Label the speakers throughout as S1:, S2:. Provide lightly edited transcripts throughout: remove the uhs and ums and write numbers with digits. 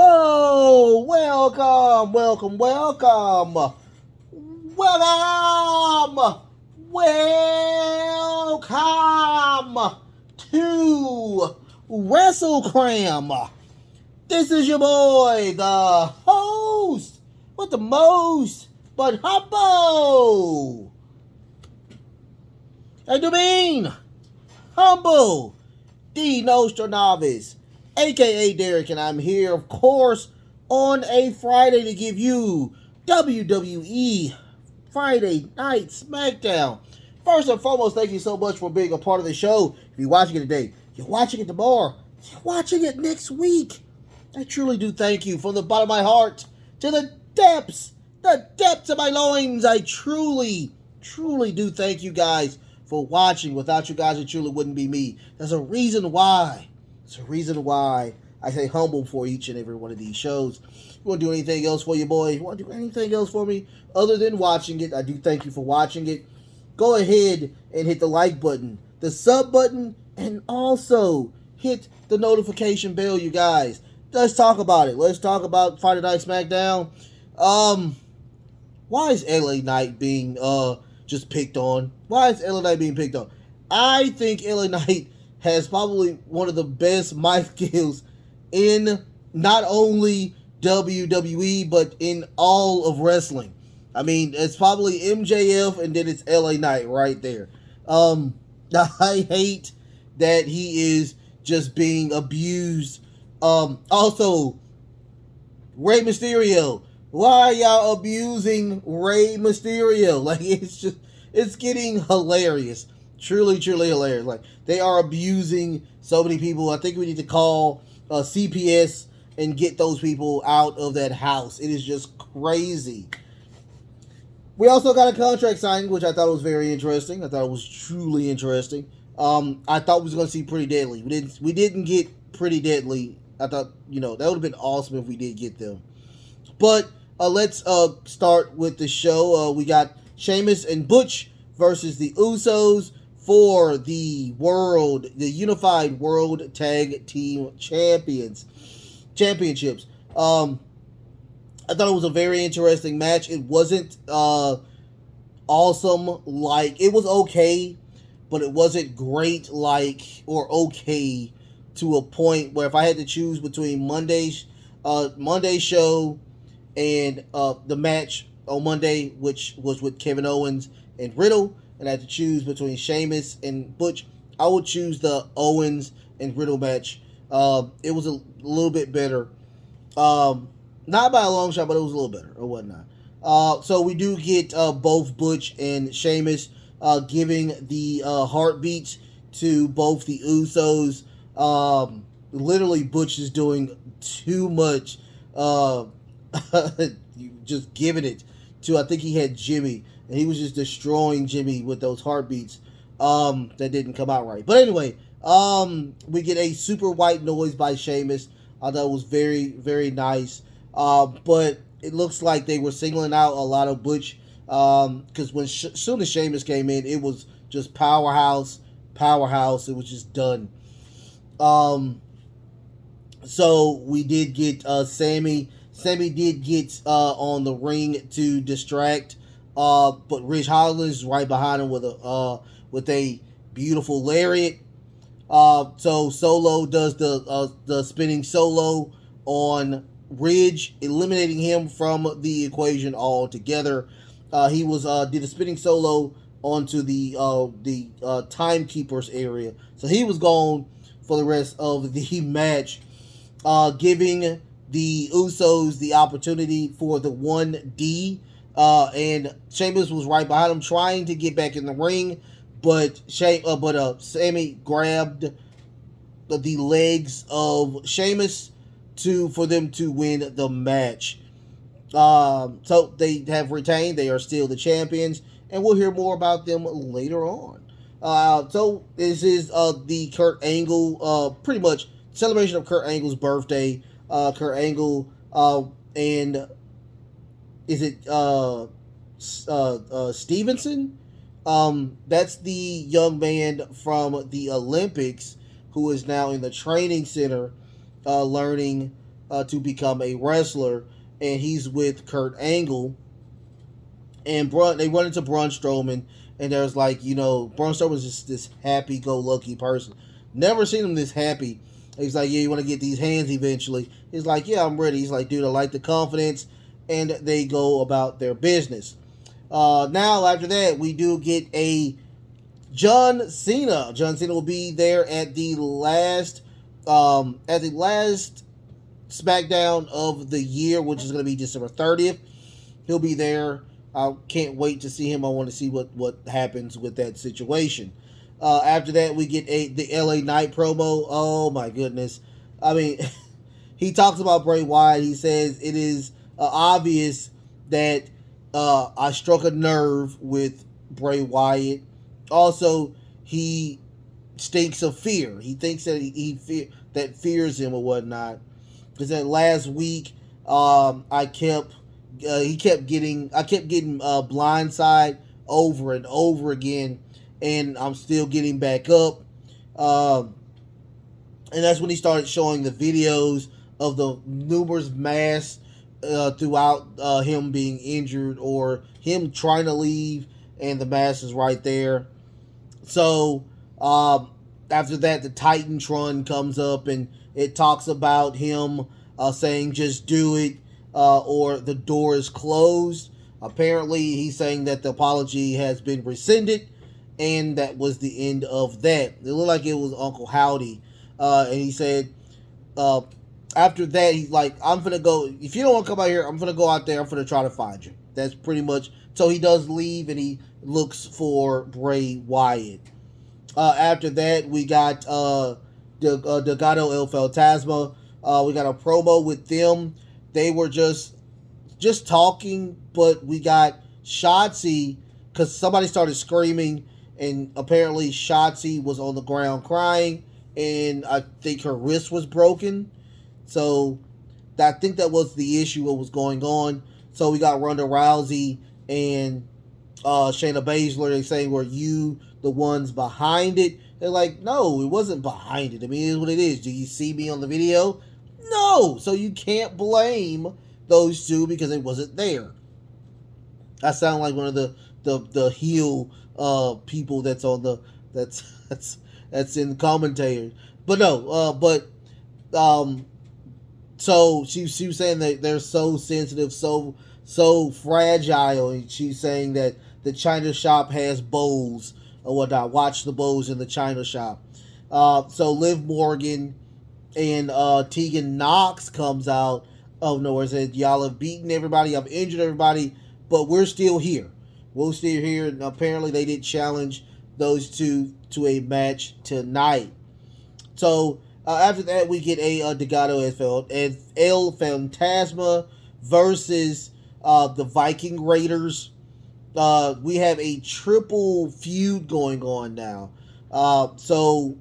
S1: Oh, welcome, welcome, welcome, welcome, welcome to WrestleCram. This is your boy, the host with the most, but humble. And you mean humble, the Nostra Novice, aka Derek, and I'm here, of course, on a Friday to give you WWE Friday Night Smackdown. First and foremost, thank you so much for being a part of the show. If you're watching it today, you're watching it tomorrow, you're watching it next week. I truly do thank you from the bottom of my heart to the depths of my loins. I truly do thank you guys for watching. Without you guys, it truly wouldn't be me. There's a reason why. There's a reason why I say humble for each and every one of these shows. You want to do anything else for you, boy? You want to do anything else for me other than watching it? I do thank you for watching it. Go ahead and hit the like button, the sub button, and also hit the notification bell, you guys. Let's talk about it. Let's talk about Friday Night Smackdown. Why is LA Knight being just picked on? Why is LA Knight being picked on? I think LA Knight has probably one of the best mic skills in not only WWE but in all of wrestling. I mean, it's probably MJF and then it's LA Knight right there. I hate that he is just being abused. Also, Rey Mysterio. Why are y'all abusing Rey Mysterio? Like, it's getting hilarious. Truly hilarious. Like, they are abusing so many people. I think we need to call CPS and get those people out of that house. It is just crazy. We also got a contract signing, which I thought was very interesting. I thought it was truly interesting. I thought we was going to see Pretty Deadly. We didn't get Pretty Deadly. I thought, that would have been awesome if we did get them. But let's start with the show. We got Sheamus and Butch versus the Usos for the Unified World Tag Team Championships. I thought it was a very interesting match. It wasn't awesome. Like, it was okay, but it wasn't great, or okay to a point where if I had to choose between Monday's show and the match on Monday, which was with Kevin Owens and Riddle, and I had to choose between Sheamus and Butch, I would choose the Owens and Riddle match. It was a little bit better. Not by a long shot, but it was a little better or whatnot. So we do get both Butch and Sheamus giving the heartbeats to both the Usos. Literally, Butch is doing too much. Just giving it to, I think he had Jimmy, and he was just destroying Jimmy with those heartbeats. That didn't come out right. But anyway, we get a super white noise by Sheamus. I thought it was very, very nice. But it looks like they were singling out a lot of Butch. Because soon as Sheamus came in, it was just powerhouse. It was just done. So we did get Sammy. Sammy did get on the ring to distract. But Ridge Holland is right behind him with a beautiful lariat. So Solo does the spinning solo on Ridge, eliminating him from the equation altogether. He did a spinning solo onto the timekeepers area, so he was gone for the rest of the match, giving the Usos the opportunity for the 1D. And Sheamus was right behind him, trying to get back in the ring, but Sammy grabbed the legs of Sheamus for them to win the match. So they have retained. They are still the champions, and we'll hear more about them later on. So this is the Kurt Angle, pretty much celebration of Kurt Angle's birthday. Kurt Angle and is it Stevenson? That's the young man from the Olympics who is now in the training center, learning to become a wrestler, and he's with Kurt Angle. And they run into Braun Strowman, and there's like, Braun Strowman's just this happy-go-lucky person. Never seen him this happy. He's like, yeah, you want to get these hands eventually? He's like, yeah, I'm ready. He's like, dude, I like the confidence, and they go about their business. Now, after that, we do get a John Cena. John Cena will be there at the last Smackdown of the year, which is going to be December 30th. He'll be there. I can't wait to see him. I want to see what happens with that situation. After that, we get the LA Knight promo. Oh my goodness! I mean, he talks about Bray Wyatt. He says it is obvious that I struck a nerve with Bray Wyatt. Also, he stinks of fear. He thinks that that fears him or whatnot. Because that last week, I kept getting blindside over and over again, and I'm still getting back up. And that's when he started showing the videos of the numerous masks throughout him being injured or him trying to leave, and the mask is right there. So after that, the Titantron comes up, and it talks about him saying, just do it, or the door is closed. Apparently, he's saying that the apology has been rescinded, and that was the end of that. It looked like it was Uncle Howdy. And he said, after that, he's like, I'm going to go, if you don't want to come out here, I'm going to go out there, I'm going to try to find you. That's pretty much, so he does leave, and he looks for Bray Wyatt. After that, we got Delgado El Fantasma. We got a promo with them. They were just talking, but we got Shotzi, because somebody started screaming, and apparently Shotzi was on the ground crying, and I think her wrist was broken. So I think that was the issue, what was going on. So we got Ronda Rousey and Shayna Baszler. They saying, were you the ones behind it? They're like, no, it wasn't behind it. I mean, it is what it is. Do you see me on the video? No. So you can't blame those two because it wasn't there. I sound like one of the heel people that's on that's in commentators. But no, so she was saying that they're so sensitive, so fragile, and she's saying that the China shop has bowls or whatnot. Watch the bowls in the China shop. So Liv Morgan and Tegan Knox comes out of nowhere and says, y'all have beaten everybody, I've injured everybody, but we're still here. We're still here, and apparently they did challenge those two to a match tonight. So after that, we get a Delgado El Fantasma versus the Viking Raiders. We have a triple feud going on now. So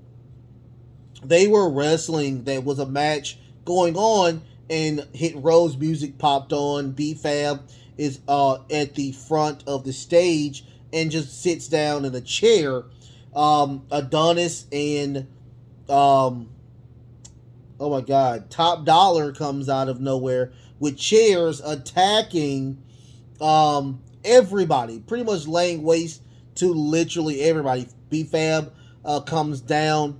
S1: they were wrestling. There was a match going on, and Hit Row's music popped on. B-Fab is at the front of the stage and just sits down in a chair. Adonis and oh my God, Top Dollar comes out of nowhere with chairs attacking everybody, pretty much laying waste to literally everybody. B-Fab comes down,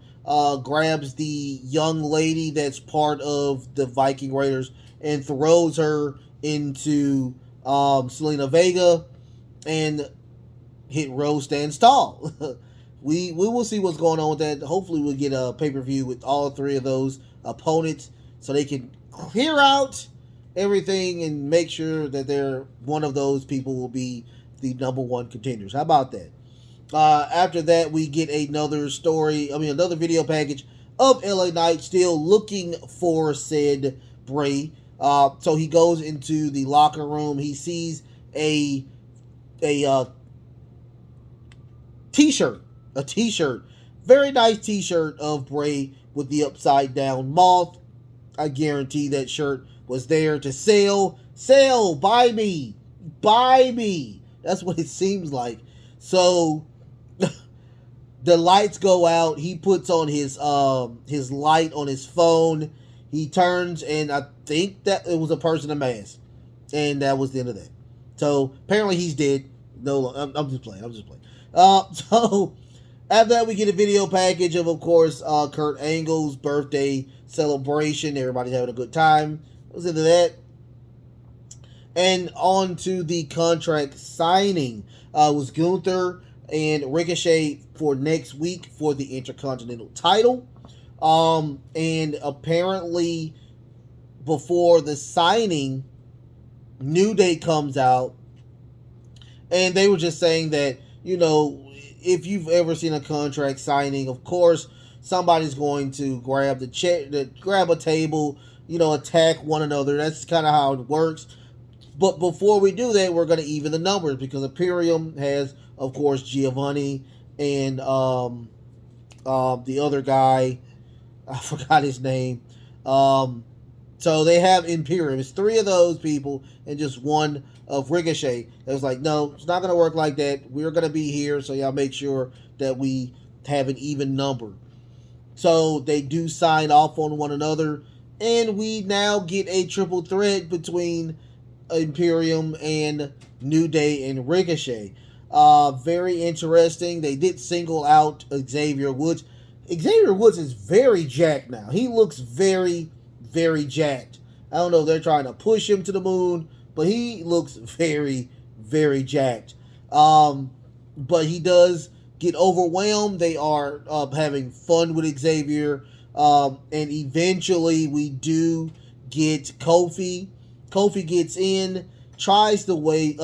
S1: grabs the young lady that's part of the Viking Raiders and throws her into Selena Vega, and Hit Row stands tall. We will see what's going on with that. Hopefully we'll get a pay-per-view with all three of those opponents so they can clear out everything and make sure that they're one of those people will be the number one contenders. How about that? After that, we get another video package of LA Knight still looking for said Bray. So he goes into the locker room. He sees a t-shirt, very nice t-shirt of Bray with the upside down moth. I guarantee that shirt was there to sell, buy me. That's what it seems like. So the lights go out. He puts on his light on his phone. He turns, and I think that it was a person in a mask, and that was the end of that. So apparently he's dead. No, I'm just playing. I'm just playing. So after that, we get a video package of course, Kurt Angle's birthday celebration. Everybody's having a good time. I was into that. And on to the contract signing. Was Gunther and Ricochet for next week for the Intercontinental title. And apparently, before the signing, New Day comes out, and they were just saying that, if you've ever seen a contract signing, of course, somebody's going to grab the chair, grab a table, attack one another. That's kind of how it works. But before we do that, we're going to even the numbers, because Imperium has, of course, Giovanni and the other guy, I forgot his name. So they have Imperium. It's three of those people and just one of Ricochet. It was like, no, it's not going to work like that. We're going to be here, so y'all make sure that we have an even number. So they do sign off on one another, and we now get a triple threat between Imperium and New Day and Ricochet. Very interesting. They did single out Xavier Woods. Xavier Woods is very jacked now. He looks very, very jacked. I don't know if they're trying to push him to the moon, but he looks very, very jacked. But he does get overwhelmed. They are having fun with Xavier. And eventually we do get Kofi. Kofi gets in, tries to lay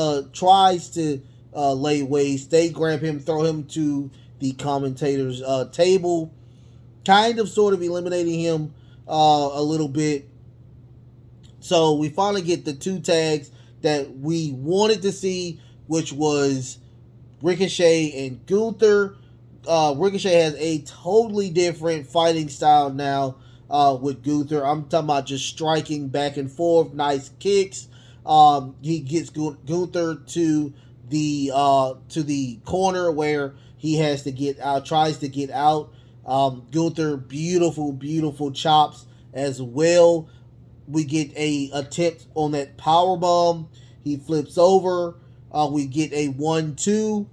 S1: waste. They grab him, throw him to the commentator's table, kind of sort of eliminating him a little bit. So we finally get the two tags that we wanted to see, which was Ricochet and Gunther. Ricochet has a totally different fighting style now with Gunther. I'm talking about just striking back and forth, nice kicks. He gets Gunther to the corner where he has to get out, tries to get out. Gunther, beautiful chops as well. We get a attempt on that power bomb. He flips over. We get a 1-2.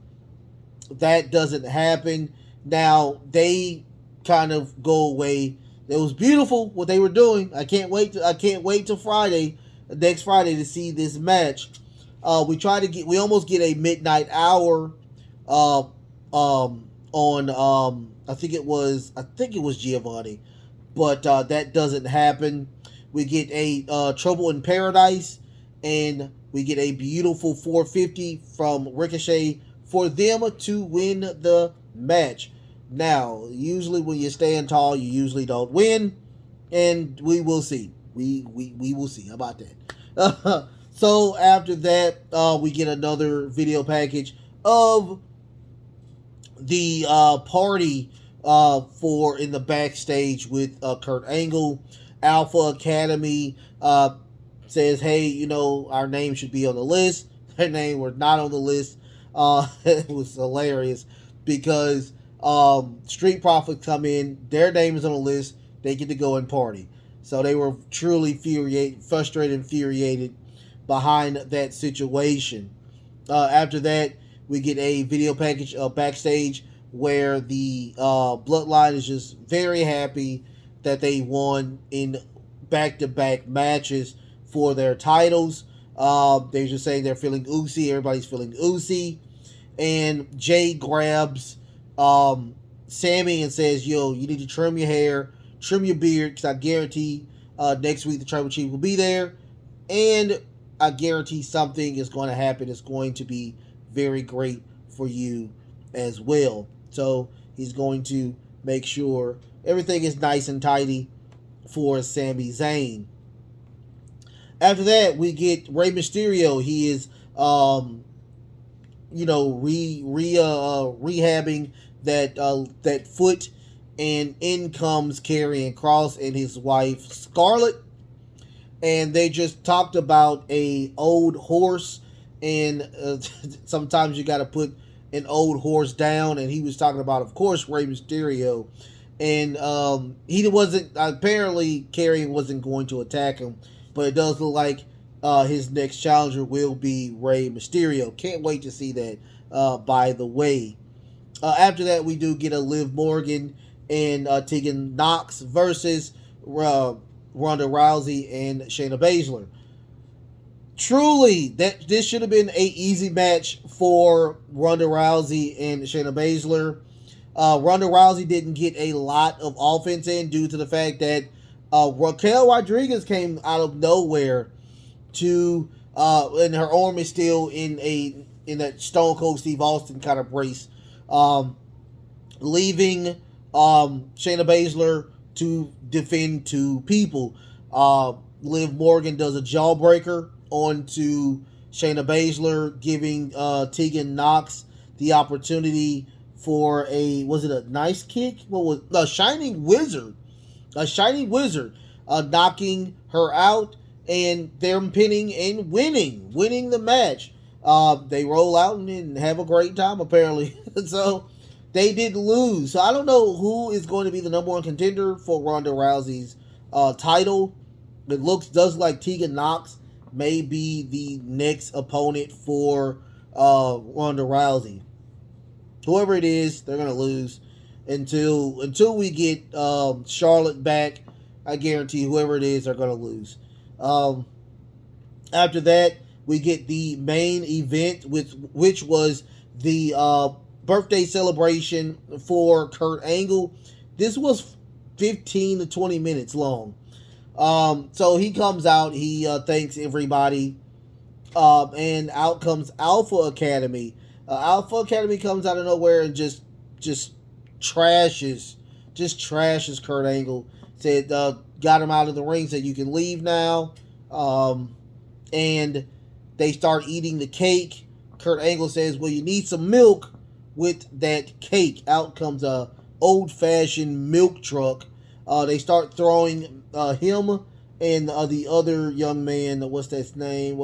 S1: That doesn't happen. Now they kind of go away. It was beautiful what they were doing. I can't wait till Friday, next Friday, to see this match. We almost get a midnight hour on I think it was Giovanni, but that doesn't happen. We get a Trouble in Paradise, and we get a beautiful 450 from Ricochet for them to win the match. Now, usually when you stand tall, you usually don't win, and we will see. We will see. How about that? So after that, we get another video package of the party for in the backstage with Kurt Angle. Alpha Academy says, hey, our name should be on the list. Their name were not on the list. It was hilarious because Street Profits come in, their name is on the list, they get to go and party. So they were truly frustrated, infuriated behind that situation. After that, we get a video package backstage where the Bloodline is just very happy that they won in back-to-back matches for their titles. They're just saying they're feeling oozy. Everybody's feeling oozy. And Jay grabs Sammy and says, yo, you need to trim your hair, trim your beard, because I guarantee next week the Tribal Chief will be there. And I guarantee something is going to happen. It's going to be very great for you as well. So he's going to make sure everything is nice and tidy for Sami Zayn. After that, we get Rey Mysterio. He is, rehabbing that foot, and in comes Karrion Kross and his wife Scarlett, and they just talked about a old horse, and sometimes you got to put an old horse down, and he was talking about, of course, Rey Mysterio. and he wasn't, apparently Karrion wasn't going to attack him, but it does look like his next challenger will be Rey Mysterio. Can't wait to see that. By the way, after that we do get a Liv Morgan and Tegan Knox versus Ronda Rousey and Shayna Baszler. Truly, that this should have been a easy match for Ronda Rousey and Shayna Baszler. Ronda Rousey didn't get a lot of offense in due to the fact that Raquel Rodriguez came out of nowhere to and her arm is still in that Stone Cold Steve Austin kind of brace, leaving Shayna Baszler to defend two people. Liv Morgan does a jawbreaker onto Shayna Baszler, giving Tegan Knox the opportunity for was it a nice kick? What was a shining wizard? A shining wizard, knocking her out, and they're pinning and winning the match. They roll out and have a great time apparently. So they did lose. So I don't know who is going to be the number one contender for Ronda Rousey's title. It does like Tegan Knox may be the next opponent for Ronda Rousey. Whoever it is, they're gonna lose until we get Charlotte back. I guarantee whoever it is, they're gonna lose. After that, we get the main event, which was the birthday celebration for Kurt Angle. This was 15 to 20 minutes long. So he comes out, he thanks everybody, and out comes Alpha Academy. Alpha Academy comes out of nowhere and just trashes Kurt Angle. Said, got him out of the ring, said you can leave now. And they start eating the cake. Kurt Angle says, well, you need some milk with that cake. Out comes a old-fashioned milk truck. They start throwing him and the other young man. What's his name?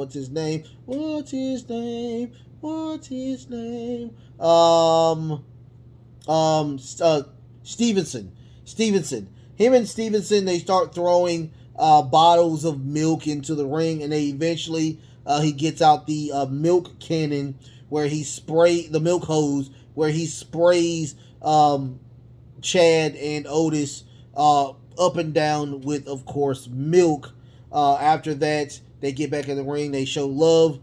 S1: Stevenson. Him and Stevenson, they start throwing bottles of milk into the ring, and they eventually he gets out the milk cannon where he the milk hose where he sprays Chad and Otis up and down with, of course, milk. After that, they get back in the ring. They show love.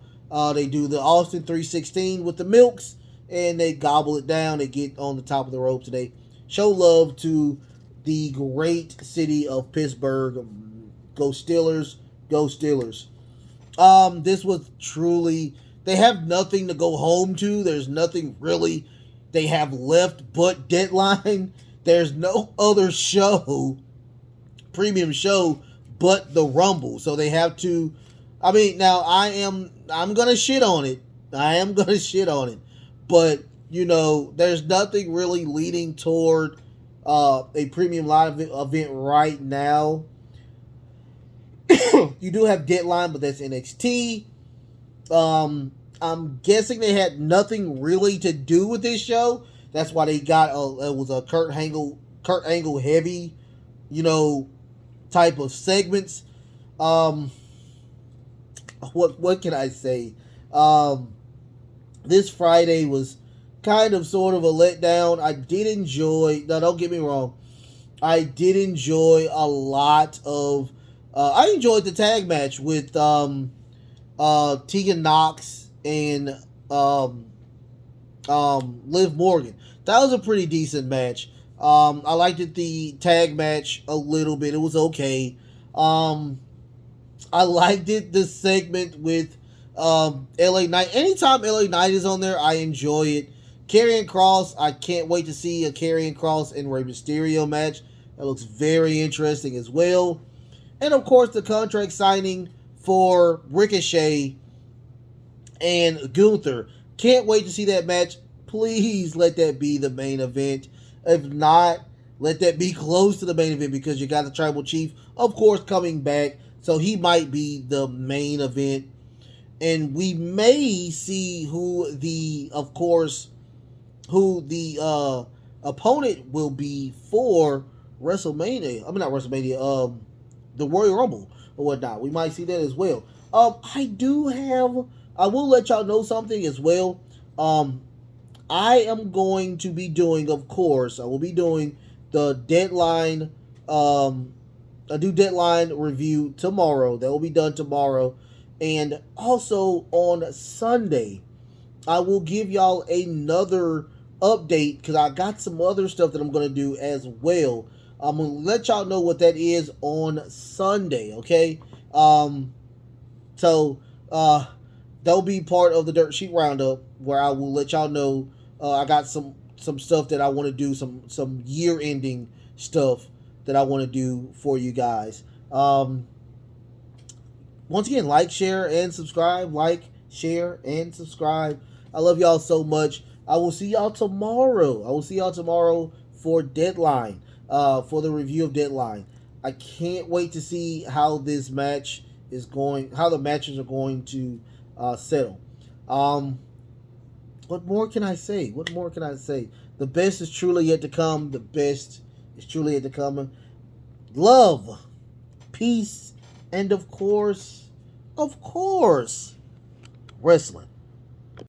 S1: They do the Austin 316 with the milks, and they gobble it down. They get on the top of the ropes, and they show love to the great city of Pittsburgh. Go Steelers. Go Steelers. This was truly... They have nothing to go home to. There's nothing really they have left but Deadline. There's no other show, premium show, but the Rumble. So they have to... I mean, now I'm going to shit on it. But, there's nothing really leading toward a premium live event right now. You do have Deadline, but that's NXT. I'm guessing they had nothing really to do with this show. That's why they got it was a Kurt Angle heavy, type of segments. What can I say? This Friday was kind of sort of a letdown. I did enjoy. Now, don't get me wrong. I did enjoy a lot of. I enjoyed the tag match with Tegan Knox and Liv Morgan. That was a pretty decent match. I liked the tag match a little bit. It was okay. I liked the segment with LA Knight. Anytime LA Knight is on there, I enjoy it. Karrion Kross, I can't wait to see a Karrion Kross and Rey Mysterio match. That looks very interesting as well. And of course, the contract signing for Ricochet and Gunther. Can't wait to see that match. Please let that be the main event. If not, let that be close to the main event, because you got the Tribal Chief, of course, coming back. So he might be the main event. And we may see who the opponent will be for WrestleMania. I mean, not WrestleMania. The Royal Rumble or whatnot. We might see that as well. I do have. I will let y'all know something as well. I am going to be doing, of course, I will be doing the deadline, a new deadline review tomorrow. That will be done tomorrow. And also on Sunday, I will give y'all another update because I got some other stuff that I'm going to do as well. I'm going to let y'all know what that is on Sunday, okay? So, that'll be part of the Dirt Sheet Roundup where I will let y'all know I got some stuff that I want to do, some year ending stuff that I want to do for you guys. Once again, like, share, and subscribe. Like, share, and subscribe. I love y'all so much. I will see y'all tomorrow. I will see y'all tomorrow for Deadline, for the review of Deadline. I can't wait to see how this match is going, how the matches are going to settle. What more can I say? What more can I say? The best is truly yet to come. The best is truly yet to come. Love, peace, and of course, wrestling.